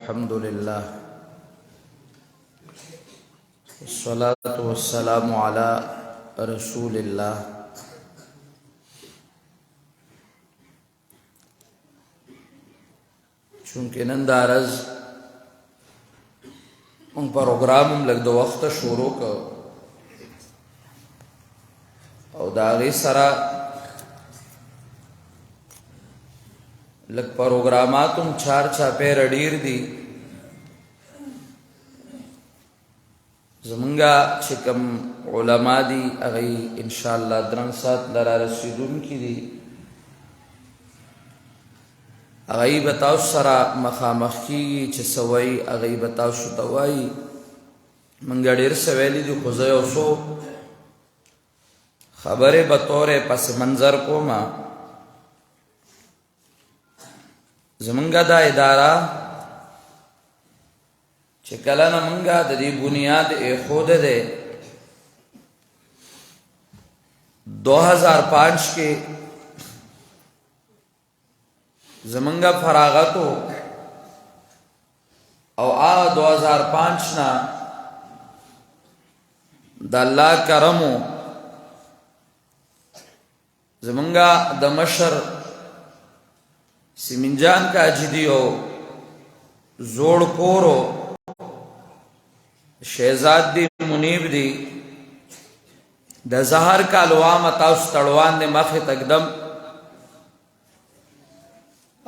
الحمد لله والصلاة والسلام على رسول الله. چونکه نن دا عرض مونږ پروګرام لږ د وخت شروع کړ او دا غي سره لږ پروګراماتم چار چاپه رډیر دي زمونږه چې کوم علما دي هغه ان شاء الله درن سات لرا رسیدون کی دي هغه بتاو سره مخامخ کی چې سوي هغه بتاو شو توای منګ ډیر سویلی دي خو زه اوسو خبره به تور پس منظر کوما زمونږه دا اداره چې کله نه مونږه د دې بنیاد خود ده 2005 کې زمونږه فراغتو او 2005 نا د الله کرمو زمونږه د مشر سیمنجان کا جدیو زوڑ کورو شہزاد دی منیب دی د زہر کا لوام تاوس تڑوان دی مخی تقدم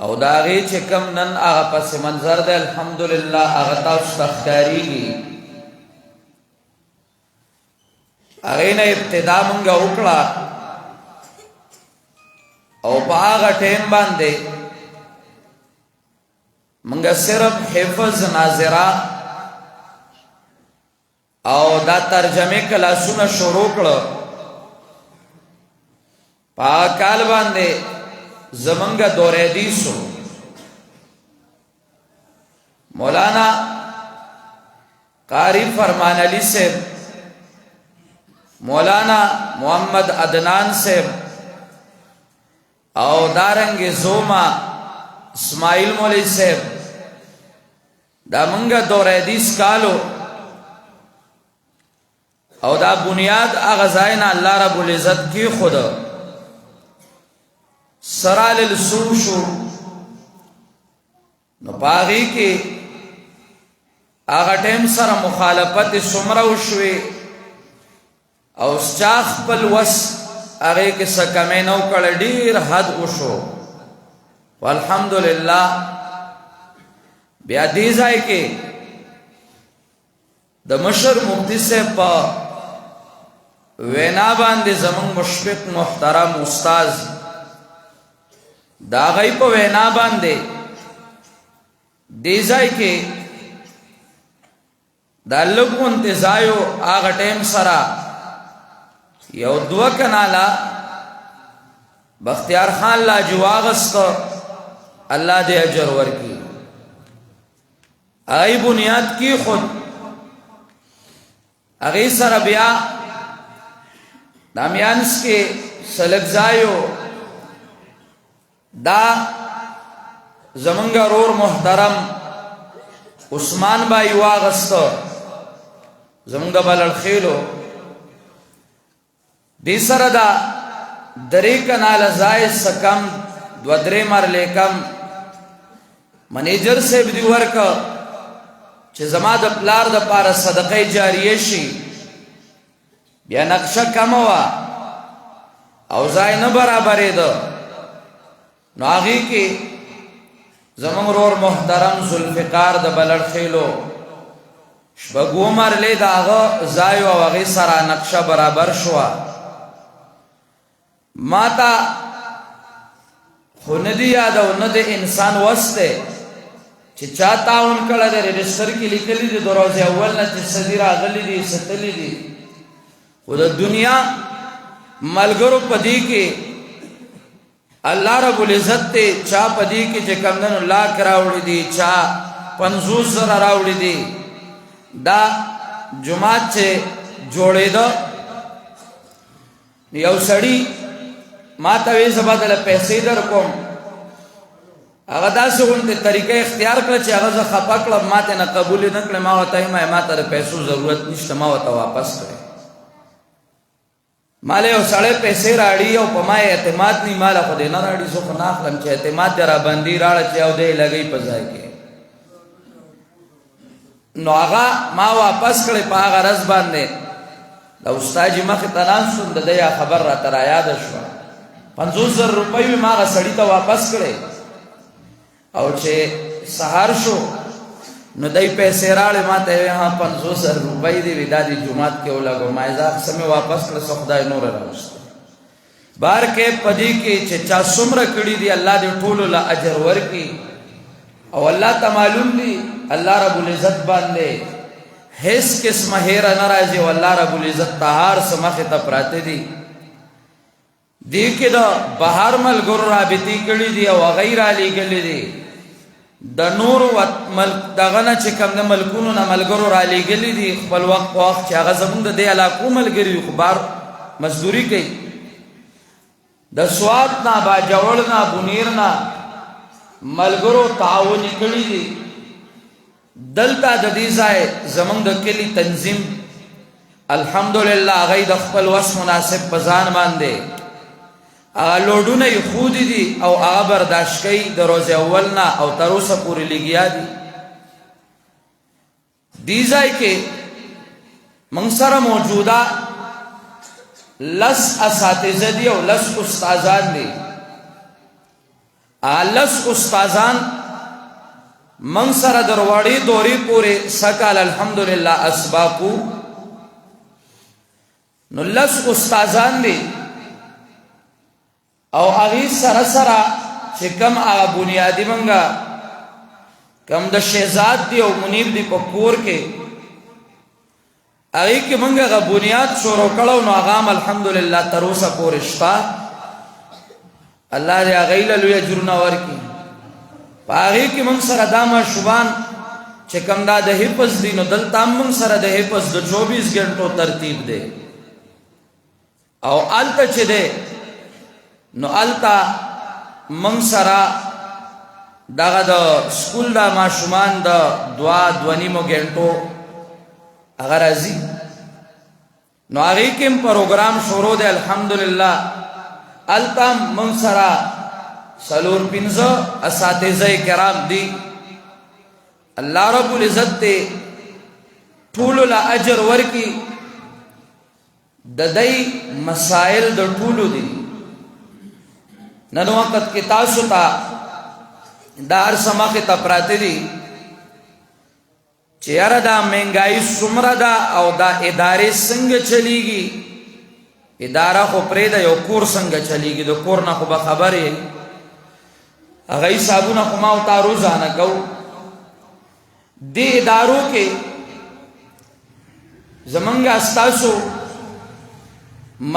او داغی چکم نن آغا پس منظر دی الحمدللہ آغا تاوس تختاری گی آغین ابتدا منگا اکڑا او پا آغا ٹیم باندے منگا صرف حفظ ناظرہ او دا ترجمه کلاسونه شروع کړه پا کال باندې زمنګ دورې دیسو مولانا قاری فرمان علی صاحب مولانا محمد عدنان صاحب او دارنګ زوما اسماعیل مولوی صاحب دا منګه دورې دیس کالو او دا بنیاد اغزائنا اللہ رب العزت کی خود سرال السوشو نو پاغی کی آغا ٹیم سر مخالفت سمرو شوی او چاخ پل وس آغی کی سکمینو کڑ دیر حد وشو والحمدللہ بیا دیزائی کی د مشر مفتی سے پا وینا باندې زمون مشفق محترم استاد دا غي په وینا باندې دیزای کې د لګو انتزاعو هغه ټیم سره یو دوا کنالا بختیار خان لا جواغست الله دې اجر ورکړي ای بنیاد کی خود اغی سر بیا دامیانس کے سلگزائیو دا زمنگا رور محترم عثمان بائی واغست زمنگا بلڑخیلو دی سر دا دری کنال زائی سکم دو دری مر لیکم منیجر سے بدی ورکا چې زما د پلار د پاره صدقه جاریه شي بیا نقشه کم وا او ځای نه برابرې ده نو هغه کې زمونږ رور محترم ذوالفقار د بلړ خېلو شپږو مرلې د هغه ځای او هغه سره نقشه برابر شو ماتا خو ندی یاد او نه د انسان وسته چې چاہتاون کړه د رجستر کې لیکلي دي دروازه اول نه چې صدیرا غلي دي ستلي دي او د دنیا ملګرو پدی کې الله رب العزت ته چا پدی کې چې کمندن الله کراوړي دي چا 50 زره راوړي دي دا جمعه چې جوړې ده یو سړی ما ته وې زبادله پیسې در کوم هغه داسې غونډې طریقه اختیار کړه چې هغه زه خفه کړم ما ته نه قبول نه کړې ما ورته وایم ما ته د پیسو ضرورت نشته ما ورته واپس کړې ما له یو سړی پیسې راړي او په ما اعتماد نه ما له خو دې نه راړي زه خو نه اخلم چې اعتماد دې راباندې راړه چې او دې لګوي په ځای کې نو هغه ما واپس کړې په هغه ورځ باندې د استاد مخې ته ناست شوم د ده یا خبر راته رایاده شوه 50,000 روپۍ مې ما هغه سړي ته واپس کړې او چې سهار شو نو دای پیسې راړې ما ته ویل 50,000 روپۍ دي وي دا د جومات کې ولګو ما یې ځکه مې واپس کړه څه خدای نور راوسته بار کې پدې کې چې چا څومره کړي دي الله دې ټولو له اجر ورکړي او الله ته معلوم دي الله رب العزت باندې هیڅ قسمه هیر نه راځي او الله رب العزت طاهر سمخه ته پراته دي دې کې دا بهر ملګرو رابطي کړي دي او غیر علی ګلې دي د نور ملک دغه نه چې کوم د ملکونو نه ملګرو را لېږلي دي خپل وخت په وخت چې هغه زمونږ د دې علاقو ملګري خو بار مزدوري کوي د سوات نه باجوړ نه بونیر نه ملګرو تعاون کړي دي دلته د دې ځای زمونږ د کلی تنظیم الحمدلله هغه د خپل وس مناسب په ځان باندې لوډونه یې خود دي او هغه برداشت کوي د روزه اول نه او تر اوسه پورې لګیا دي دې ځای کې موږ سره موجوده لس اساتذه دي او لس استادان دي لس استادان موږ سره دروړې دوري پورې سکال الحمدلله اسباقو نو لس استادان دي او هغه سره سره چې کم هغه بنیادی منګه کم د شهزاد دی او منیب دی په کور کې هغه کې منګه غ بنیاد شروع کړو نو هغه الحمدلله تر اوسه پورې شتا الله دې هغه له لوی اجرونه ورکړي هغه کې من سره دامه شوبان چې کم دا د حفظ دی نو دلته من سره د حفظ د 24 غنټو ترتیب دی او الته چې دی نو التا من سره دغه د سکول دا ماشومان د 2.5 غنټو هغه راځي نو هغه کوم پروګرام شروع دی الحمدلله التا من سره سلور پنځه اساتذه کرام دي الله رب العزت ته ټول له اجر ورکي د دې مسائل د ټولو دي نن وخت کې تاسو ته دار سماخه ته پراته دي چې یاره دا مهنګای څومره ده او دا ادارې څنګه چلیږي اداره خو پرې ده یو کور څنګه چلیږي د کور نه خو به خبرې هغه حسابونه خو ما او تا روزانه کوو دې ادارو کې زمونږ استاسو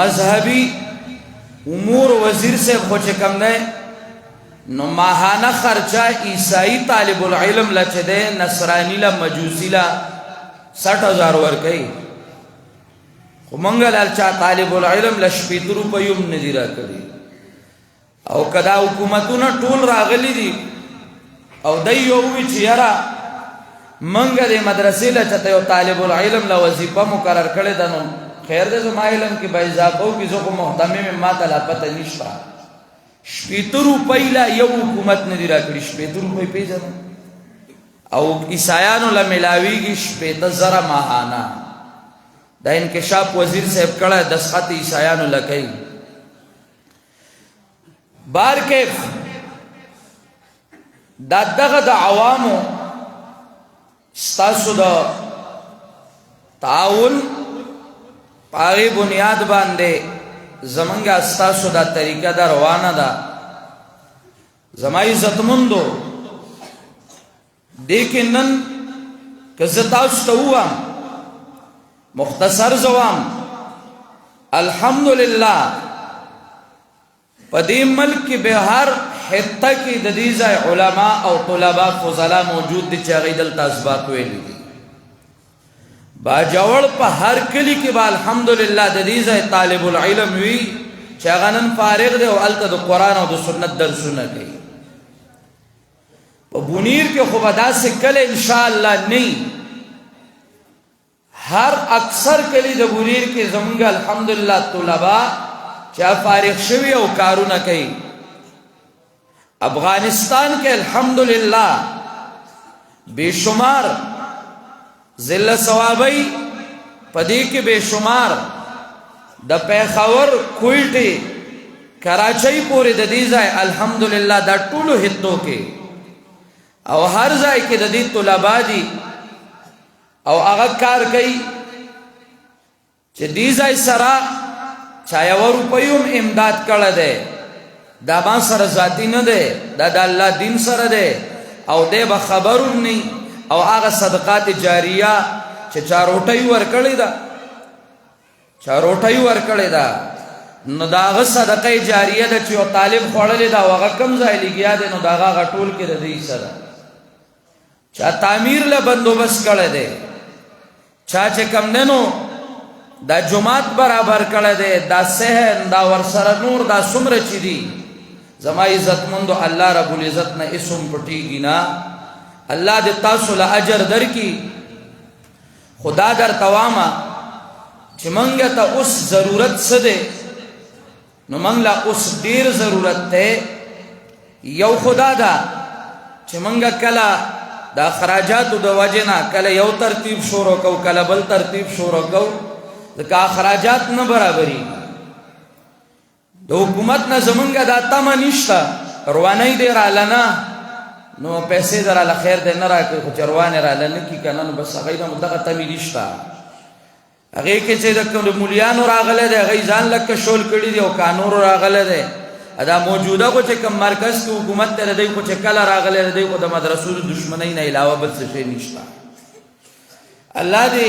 مذهبي امور وزیر سے خوچ کم دے نو ماهانه خرچه عیسائی طالب العلم لچ دے نصرانی لا مجوسی لا 60,000 ور کئی خو منگل الچا طالب العلم لشپیت روپیوم ندی را کری او کدا حکومتونا ټول راغلی دی او دیووی چیارا منگل مدرسی لچتا یو طالب العلم لوزیپا مقرر کردی دنو خیر دې زما علم کې به اضافه کې زه کوم محتمم ما ته لا پته نشته شپېته روپۍ لا یو حکومت نه دی راکړي 70 روپۍ پیژنه او عیسایانو لا ملاویږي 70,000 ماهانه دا انکشاف وزیر صاحب کړه دسخط عیسایانو لکې بار کې دغه د عوامو ستاسو د تعاون پاغي بنیاد باندې زمونږه استاسو دا طریقه دا روانه ده زما عزت مندو دیکنن که زتاوس توام مختصر زوام الحمدلله پدې ملک کې به هر حته کې د دې ځای علما او طلباء فضلا موجود دي چې هغه دلته اسباق ویلي دي باجوړ په هر کلی کې با الحمدلله د دې ځای طالب العلم وی چې هغه نن فارغ دی او الته د قران او د سنت درسونه کوي په بونیر کې خو به داسې کله انشاءالله نه هر اکثر کلی د بونیر کې زمونږ الحمدلله طلبا چا فارغ شوي او کارونه کوي افغانستان کې الحمدلله بشمار ضلع ثوابی پدې کې بشمار د پیښور کویټه کراچۍ پورې د دې ځای الحمدلله دا ټولو هدو کې او هر ځای کې د دې طلبا دي او هغه کار کوي چې دې ځای سره چا یو روپیوم امداد کړه ده دا ما سره ذاتی نه ده دا د الله دین سره ده او دې به خبرون نه او هغه صدقات جاریه چې چا روټي ورکړی دا چا روټي ورکړی دا نو داغه صدقه جاریه ده چې او طالب خوړلې دا هغه کم ځای لګیا دي نو داغه غټول کې د دې سره چا تعمیر له بندوبست کړی دی چا چې کم دنو دا جماعت برابر کړی دی دا صحن دا ورسره نور دا څومره چې دي زما عزتمندو الله رب العزت نه اسم پټیږي نه الله دې تاسو له اجر درکړي خدا در تواما چې مونږ ته اوس ضرورت څه دی نو مونږ لا اوس ډیر ضرورت ده یو خدا دا چې مونږ کله دا خراجاتو د وجنا کله یو ترتیب شروع کو کله بل ترتیب شروع کو ځکه خراجات نه برابرۍ د حکومت نه زمونږ دا تمه نشته روانۍ دی رااله نو پیسې دراله خیر دی نه راکړي خو چې روانې رااله نه کي که نه نو بس هغوی نه دغه تمې نشته هغې کې چې د کوم مولیانو راغلی دی هغوی ځان لکه شول کړي دي او که نورو راغلی دی دا موجوده خو چې کوم مرکز کې حکومت دی دی خو چې کله راغلی دی خو د مدرسو د دشمنۍ نه علاوه بل څه شی نشته الله دې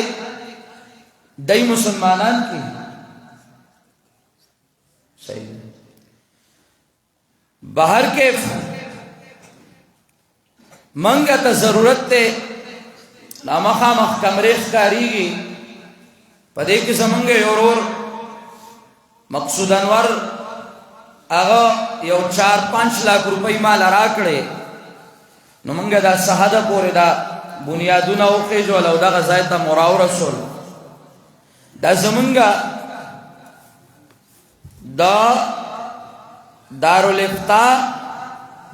دی مسلمانان کې صحیح بهر کې منګه ته ضرورت ته نامخامخ کمرې ښکارېږي په دې کې زمونږ یو ورور مقصود انور هغه یو 4-5 लाख روپۍ مال راکړې نو مونږ دا سهاده پورې دا بنیادونه وخېژول او دغه ځای ته مراو رسول دا زمونږ دا دارالافتا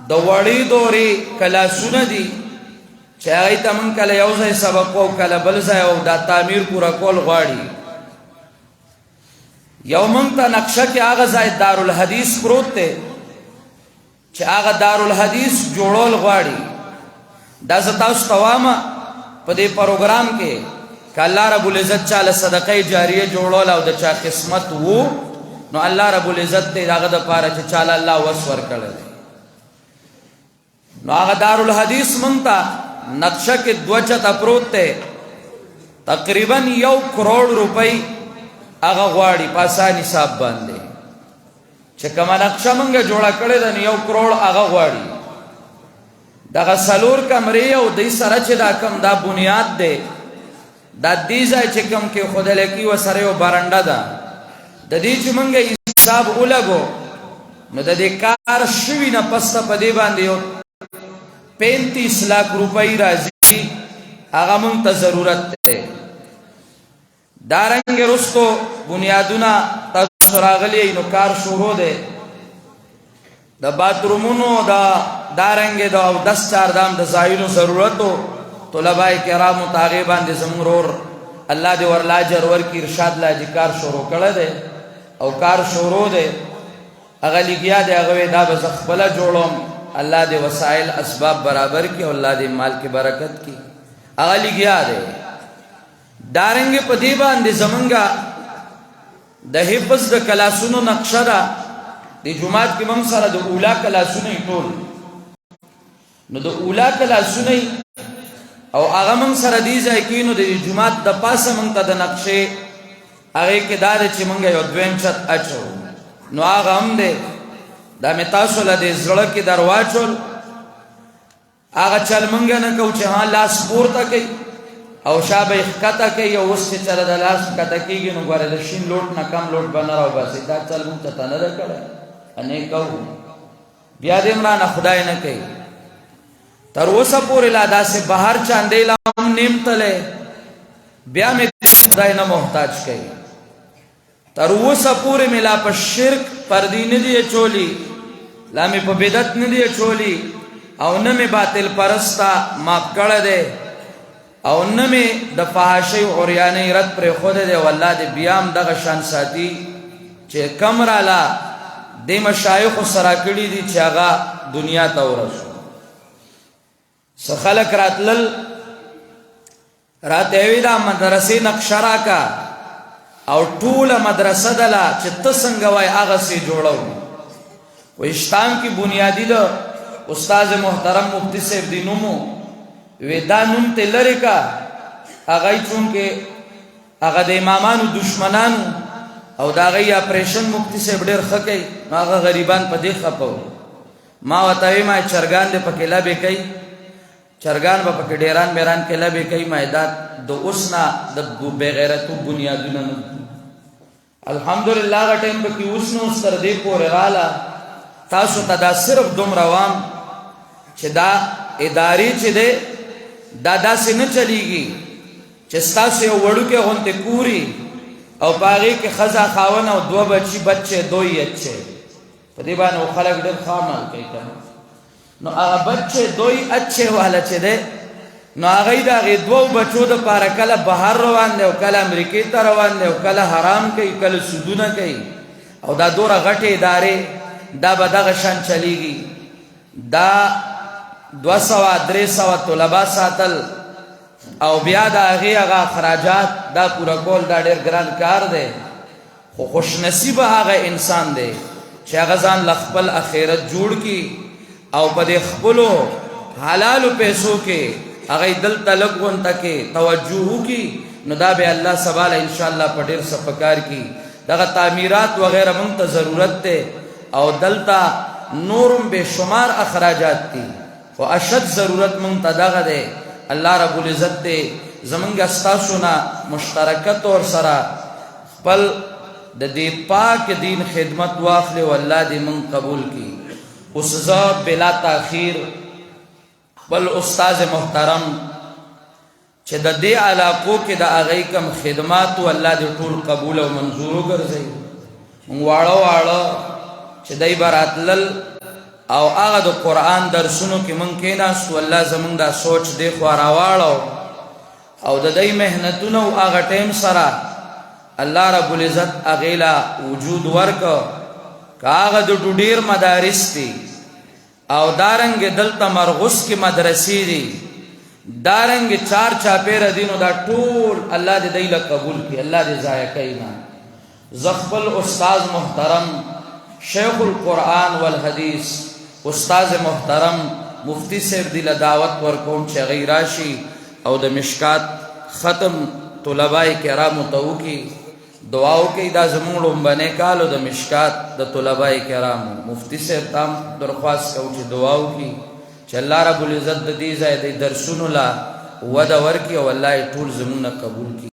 د وړې دورې کلاسونه دي چې هغې ته مونږ کله یو ځای سبق او کله بل ځای او دا تعمیر پوره کول غواړي یو مونږ ته نقشه کې هغه ځای دارالحدیث پروت دی چې هغه دارالحدیث جوړول غواړي دا زه تاسو ته وامه په دې پروګرام کې که الله رب العزت چاله صدقه جاریه جوړول او د چا قسمت وو نو الله رب العزت دې هغه دپاره چې چاله الله وس ورکړی دی نو هغه دارالحدیث مونږ ته نقشه کې 2 چته پروت دی تقریبا 1 کروڑ روپۍ هغه غواړي په اسان حساب باندې چې کومه نقشه مونږ جوړه کړې ده 1 کروڑ هغه غواړي دغه سلور کمرې او دې سره چې دا کم دا بنیاد دی دا دې ځای چې کم کې خدای کی وسره یو برنده ده د دې چې مونږ حساب ولګو نو د دې کار شوي نه پس په دې باندې 35 लाख روپۍ راځي هغه مونږ ته ضرورت دی دارنګ رستو بنیادونه تاسو راغلي نو کار شروع دی د باترومونو دا دارنګ د او 10 چاردام د ځایونو ضرورتو طلباء کرامو تاغي باندې زمورور الله دې ورلا اجر ورکړي ارشاد لا دې کار شروع کړه دی او کار شروع دی هغه لګیا دی هغه دا به خپل جوړوم الله دې وسایل اسباب برابر کړي او الله دې مال کې برکت کړي هغه لګیا دی دارنګ په دې باندې زمونږه د حفظ د کلاسونو نقشه ده د جمعات کې موږ سره د اولا کلاسونه ټول نو د اولا کلاسونه او هغه موږ سره دی ځای کې نو د جمعات د پاسه موږ ته د نقشې هغه کې دا چې موږ یو دویم چت اچو نو هغه هم دی دا مې تاسو له دې زړه کې درواچول هغه چل موږ نه کوو چې ها لاس پورته کوي او شابه ښکته کوي او اوس چې چېرې د لاس ښکته کېږي نو ګوره د شین لوټ نه کم لوټ به نه راوباسي دا چل موږ ته نه ده کړی نه کوو بیا دې مرانه خدای نه کوي تر اوسه پورې لا داسې بهر چاندې لا هم نیم تللی بیا مې خدای نه محتاج کوي. تر اوسه پورې مې لا په شرک پردی نه دی اچولی، لا مې په بدعت نه دی اچولی، او نه مې باطل پرستا ماف کړی دی، او نه مې د فحاشۍ او عریانۍ رد پرېښودی دی. والله دې بیا هم دغه شان ساتي چې کم راله دې مشایخو سره کړي دي چې هغه دنیا ته ورسو. څه خلک راتلل راته وی دا مدرسې نقشه راکا او ټوله مدرسه دله چې ته څنګه وای هغسې جوړو. ویشتان کې بنیادي د استاد محترم مفتی صاحب دی نومو، وی دا نوم ته لرې کا، هغه چونکې هغه د امامانو دشمنانو او د هغې اپریشن مفتی صاحب ډېر ښه کوي، نو هغه غریبان په دې خفه وو. ما ورته وی ما چرګان دې پکې لبې کوي، چرګان به پکې ډیران بیران کې لبې کوي، ما دا د اوس نه د بېغیرتو بنیادونه نه. الحمدلله هغه ټایم پکې اوس نو اوس تر دې پورې راله. تاسو ته دا صرف دومره وایم چې دا ادارې چې دی دا داسې نه چلیږي چې ستاسو یو وړوکی غوندې کوري او په هغې کې ښځه خاوند او دوه بچي بچې دوی اچې په دې باندې خلک ډېر ښه عمل کوي که نو هغه بچې دوی اچې والا چې دی نو هغوی د هغې دوو بچو دپاره کله بهر روان دی او کله امریکې ته روان دی او کله حرام کوي کله سودونه کوي او دا دوره غټې ادارې دا به دغه شان چلیږي. دا 200-300 طلبا ساتل او بیا د هغې هغه اخراجات دا پوره کول دا ډېر ګران کار دی. خو خوشنصیبه هغه انسان دی چې هغه ځان له خپل اخرت جوړ کړي او په دې خپلو حلالو پیسو کې هغه دلته لږ غونته کې توجه وکړي نو دا به الله سبحانه انشاءالله په ډېر څه په کار کړي. دغه تعمیرات وغیره موږ ته ضرورت دی او دلته نورم بے شمار اخراجات دي خو اشد ضرورت موږ ته دغه دی. الله رب العزت دې زمونږ ستاسو نه مشترکه طور سره خپل د دې پاک دین خدمت واخلي او الله دې موږ قبول کړي. اوس زه بلا تاخیر خپل استاد محترم چې د دې علاقو کې د هغې کوم خدمات و الله دې ټول قبول او منظور وګرځوي. موږ واړه واړه چې دی به راتلل او هغه د قرآن درسونو کې موږ کېناستو الله زموږ دا سوچ دی خوا راواړو او د دی محنتونه او هغه ټایم سره الله رب العزت هغې له وجود ورکړه. که هغه د ډېر مدارس دي او دارنګې دلته مرغوس کې مدرسې دي دارنګې چار چاپېره دي نو دا ټول الله دې دی له قبول کړي الله دې ضایع کوي نه. زه خپل استاد محترم شیخ القرآن والحدیث استاد محترم مفتی صاحب دی له دعوت ورکوم چې هغوی راشي او د مشکات ختم طلبای کرامو ته وکړي دعا وکړي. دا زموږ لومبنی کال د مشکات د طلبای کرامو مفتی صاحب ته هم درخواست کوو چې دعا وکړي چې الله رب العزت د دې ځای د درسونو له وده ورکړي او الله یې ټول زموږ نه قبول کړي.